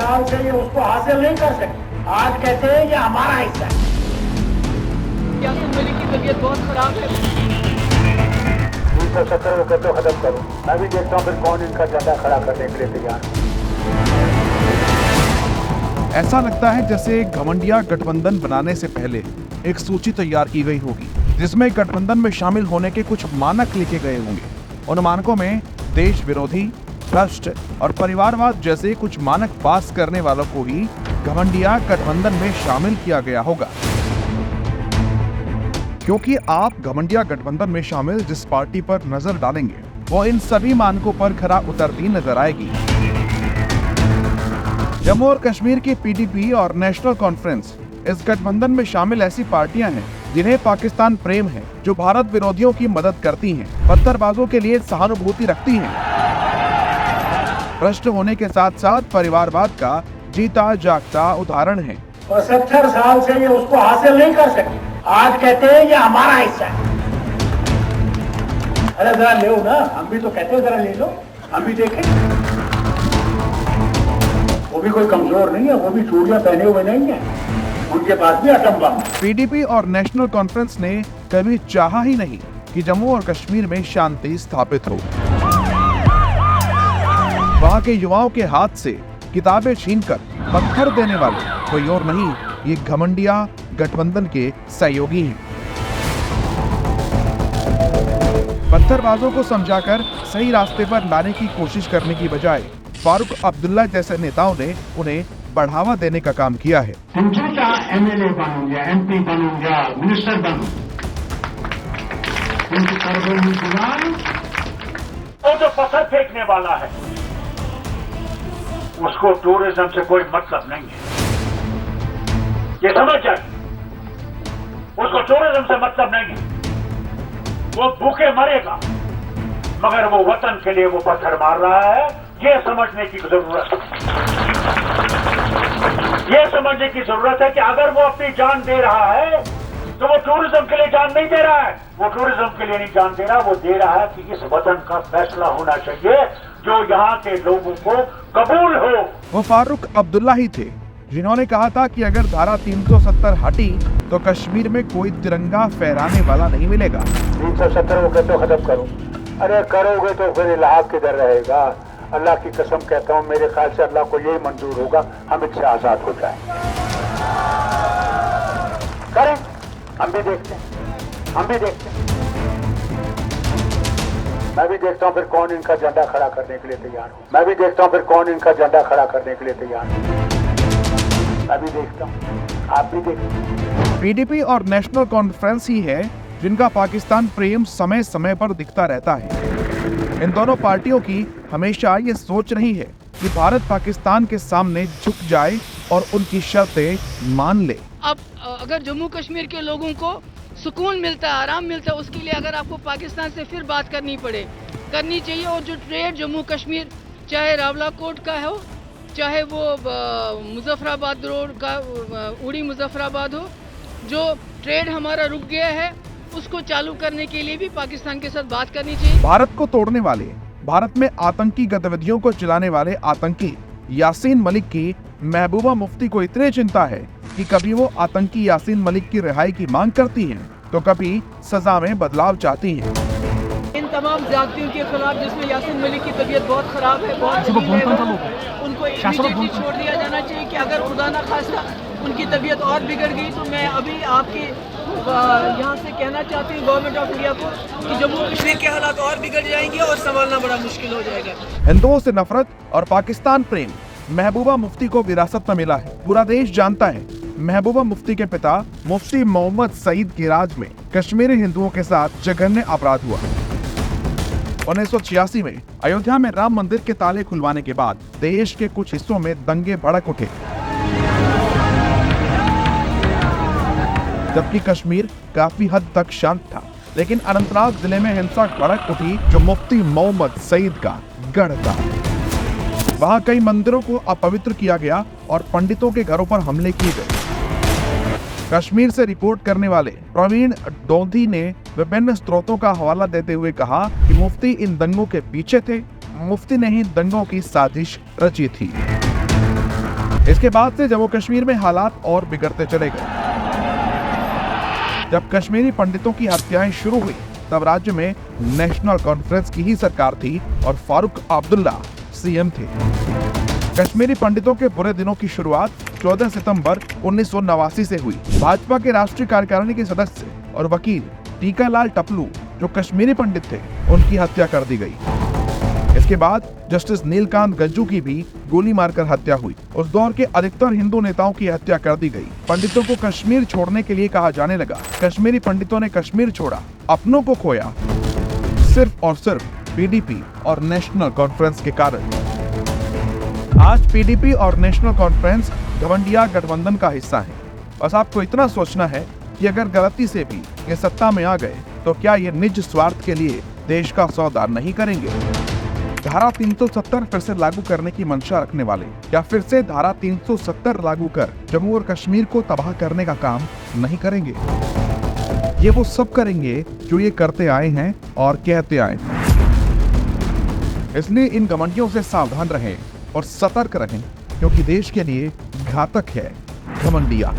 साल से ये उसको हासिल नहीं कर सके, आज कहते हैं ये हमारा हिस्सा है। यासीन मलिक की तबीयत बहुत खराब है। 370 को कहते खत्म करो, मैं भी देखता हूँ फिर कौन इनका झंडा खड़ा करने के लिए तैयार। ऐसा लगता है जैसे घमंडिया गठबंधन बनाने से पहले एक सूची तैयार की गई होगी, जिसमें गठबंधन में शामिल होने के कुछ मानक लिखे गए होंगे। उन मानकों में देश विरोधी, भ्रष्ट और परिवारवाद जैसे कुछ मानक पास करने वालों को ही घमंडिया गठबंधन में शामिल किया गया होगा। क्योंकि आप घमंडिया गठबंधन में शामिल जिस पार्टी पर नजर डालेंगे वो इन सभी मानकों पर खरा उतरती नजर आएगी। जम्मू और कश्मीर की पीडीपी और नेशनल कॉन्फ्रेंस इस गठबंधन में शामिल ऐसी पार्टियां हैं जिन्हें पाकिस्तान प्रेम है, जो भारत विरोधियों की मदद करती हैं, पत्थरबाजों के लिए सहानुभूति रखती हैं, भ्रष्ट होने के साथ साथ परिवारवाद का जीता जागता उदाहरण है। 75 साल से ये उसको हासिल नहीं कर सके, आज कहते हैं ये हमारा हिस्सा है। अरे जरा ले ना, हम भी तो कहते हैं जरा ले लो, हम भी देखें। वो भी कोई कमजोर नहीं है, वो भी चूड़ियां पहने हुए नहीं है, उनके पास भी एटम बम। पीडीपी और नेशनल कॉन्फ्रेंस ने कभी चाहा ही नहीं कि जम्मू और कश्मीर में शांति स्थापित हो। वहाँ के युवाओं के हाथ से किताबें छीनकर पत्थर देने वाले कोई और नहीं, ये घमंडिया गठबंधन के सहयोगी हैं। पत्थरबाजों को समझाकर सही रास्ते पर लाने की कोशिश करने की बजाय फारूक अब्दुल्ला जैसे नेताओं ने उन्हें बढ़ावा देने का काम किया है। झूठा एमएलए बनूं या एमपी बनूं या मिनिस्टर बनूं, उनकी सरगर्मी दीवान वो जो पत्थर फेंकने वाला है उसको टूरिज्म से कोई मतलब नहीं है, ये समझ जाए। उसको टूरिज्म से मतलब नहीं है, वो भूखे मरेगा मगर वो वतन के लिए वो पत्थर मार रहा है, ये समझने की जरूरत है। ये समझने की जरूरत है कि अगर वो अपनी जान दे रहा है तो वो टूरिज्म के लिए जान नहीं दे रहा है, वो टूरिज्म के लिए नहीं जान दे रहा, वो दे रहा है कि इस वतन का फैसला होना चाहिए जो यहाँ के लोगों को कबूल हो। वो फारूक अब्दुल्ला ही थे जिन्होंने कहा था कि अगर धारा 370 हटी तो कश्मीर में कोई तिरंगा फहराने वाला नहीं मिलेगा। 370 को कहते खत्म करो, अरे करोगे तो फिर इलाहा किधर रहेगा। अल्लाह की कसम कहता हूँ, मेरे ख्याल से अल्लाह को यही मंजूर होगा हम इससे आजाद हो जाएं। करें, हम भी देखते हैं, हम भी देखते हैं। मैं भी देखता हूँ फिर कौन इनका झंडा खड़ा करने के लिए तैयार हो, मैं भी देखता हूँ फिर कौन इनका झंडा खड़ा करने के लिए तैयार हो। मैं भी देखता हूँ, आप भी देखते हैं। पीडीपी और नेशनल कॉन्फ्रेंस ही है जिनका पाकिस्तान प्रेम समय समय पर दिखता रहता है। इन दोनों पार्टियों की हमेशा ये सोच रही है कि भारत पाकिस्तान के सामने झुक जाए और उनकी शर्तें मान ले। अब अगर जम्मू कश्मीर के लोगों को सुकून मिलता है, आराम मिलता है, उसके लिए अगर आपको पाकिस्तान से फिर बात करनी चाहिए। और जो ट्रेड जम्मू कश्मीर, चाहे रावलाकोट का हो, चाहे वो मुजफ्फराबाद रोड का उड़ी मुजफ्फराबाद हो, जो ट्रेड हमारा रुक गया है उसको चालू करने के लिए भी पाकिस्तान के साथ बात करनी चाहिए। भारत को तोड़ने वाले, भारत में आतंकी गतिविधियों को चलाने वाले आतंकी यासीन मलिक की महबूबा मुफ्ती को इतनी चिंता है कि कभी वो आतंकी यासीन मलिक की रिहाई की मांग करती हैं, तो कभी सजा में बदलाव चाहती हैं। इन तमाम ज्यादतियों के खिलाफ, जिसमें यासीन मलिक की तबीयत बहुत खराब है, बहुत जलील है, उनको इमीडिएटली छोड़ दिया जाना चाहिए। कि अगर खुदा न खास्ता उनकी तबीयत और बिगड़ गई तो मैं अभी आपके यहाँ से कहना चाहती हूँ गवर्नमेंट ऑफ इंडिया को कि जम्मू कश्मीर के हालात और बिगड़ जाएंगे और संभालना बड़ा मुश्किल हो जाएगा। हिंदुओं से नफरत और पाकिस्तान प्रेम महबूबा मुफ्ती को विरासत में मिला है। पूरा देश जानता है महबूबा मुफ्ती के पिता मुफ्ती मोहम्मद सईद के राज में कश्मीरी हिंदुओं के साथ जघन्य अपराध हुआ। 1986 में अयोध्या में राम मंदिर के ताले खुलवाने के बाद देश के कुछ हिस्सों में दंगे भड़क उठे, जबकि कश्मीर काफी हद तक शांत था। लेकिन अनंतनाग जिले में हिंसा भड़क उठी जो मुफ्ती मोहम्मद सईद का गढ़ था। वहां कई मंदिरों को अपवित्र किया गया और पंडितों के घरों पर हमले किए गए। कश्मीर से रिपोर्ट करने वाले प्रवीण डोधी ने विभिन्न स्रोतों का हवाला देते हुए कहा कि मुफ्ती इन दंगों के पीछे थे, मुफ्ती ने ही दंगों की साजिश रची थी। इसके बाद से जम्मू कश्मीर में हालात और बिगड़ते चले गए। जब कश्मीरी पंडितों की हत्याएं शुरू हुई तब राज्य में नेशनल कॉन्फ्रेंस की ही सरकार थी और फारूक अब्दुल्ला सीएम थे। कश्मीरी पंडितों के बुरे दिनों की शुरुआत 14 सितंबर 1989 से हुई। भाजपा के राष्ट्रीय कार्यकारिणी के सदस्य और वकील टीकालाल टपलू जो कश्मीरी पंडित थे, उनकी हत्या कर दी गई। इसके बाद जस्टिस नीलकांत गज्जू की भी गोली मारकर हत्या हुई। उस दौर के अधिकतर हिंदू नेताओं की हत्या कर दी गई। पंडितों को कश्मीर छोड़ने के लिए कहा जाने लगा। कश्मीरी पंडितों ने कश्मीर छोड़ा, अपनों को खोया, सिर्फ और सिर्फ पीडीपी और नेशनल कॉन्फ्रेंस के कारण। आज पीडीपी और नेशनल कॉन्फ्रेंस घमंडिया गठबंधन का हिस्सा है। बस आपको इतना सोचना है कि अगर गलती से भी ये सत्ता में आ गए तो क्या ये निज स्वार्थ के लिए देश का सौदा नहीं करेंगे। धारा 370 फिर से लागू करने की मंशा रखने वाले क्या फिर से धारा 370 लागू कर जम्मू और कश्मीर को तबाह करने का काम नहीं करेंगे। ये वो सब करेंगे जो ये करते आए हैं और कहते आए हैं। इसलिए इन घमंडियों से सावधान रहें और सतर्क रहें, क्योंकि देश के लिए घातक है घमंडिया।